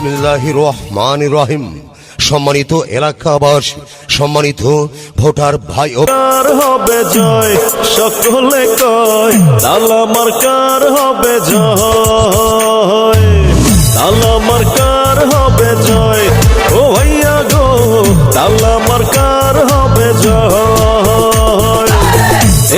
বিসমিল্লাহির রহমানির রহিম। সম্মানিত এলাকাবাসী, সম্মানিত ভোটার ভাই ও হবে জয়, সকলে কয় তালা মার্কার হবে জয়, তালা মার্কার হবে জয়। ও ভাইয়া গো, তালা মার্কার হবে জয়।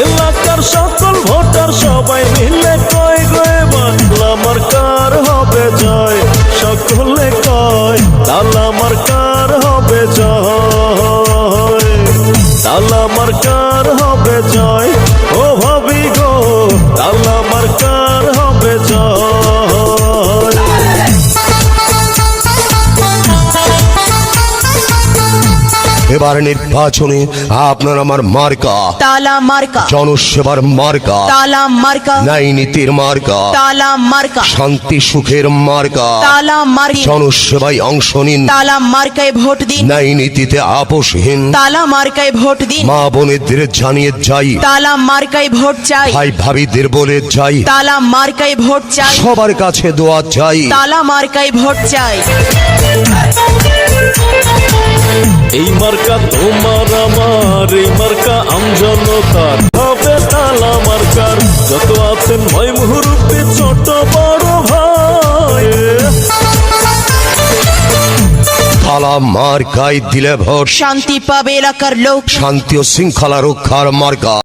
এলাকার সকল ভোটার সবাই মিলে কয় গো, এবার তালা মার্কার হবে জয়, সকলে কয় তালা মার্কার হবে জয়, তালা মার্কার হবে জয়। ও ভাবি গো, তালা মার্কার হবে জয়। এবার নির্বাচনে আপনার আমার মার্কা তালা মার্কা, জনসেবার মার্কা, তালা মার্কা, ন্যায় নীতির মার্কা, তালা মার্কা, শান্তি সুখের মার্কা। তালা মার্কা, জনসেবায় অংশ নিন, তালা মার্কায় ভোট দিন, ন্যায় নীতিতে আপোষহীন। তালা মার্কায় ভোট দিন, মা বোনেদের জানিয়ে যাই, তালা মার্কায় ভোট চাই, ভাই ভাবিদের বলে যাই, তালা মার্কায় ভোট চাই, সবার কাছে দোয়া চাই। তালা মার্কায় ভোট চাই। এই মার্কা তোমার আমার, এই মার্কা আমজনতার হবে তালা মার্কার। যত আছেন ভাই মুহুর্তে, ছোট বড় ভাই, তালা মার্কায় দিলে ভোট, শান্তি পাবে এলাকার লোক, শান্তি ও শৃঙ্খলা রক্ষার মার্কা।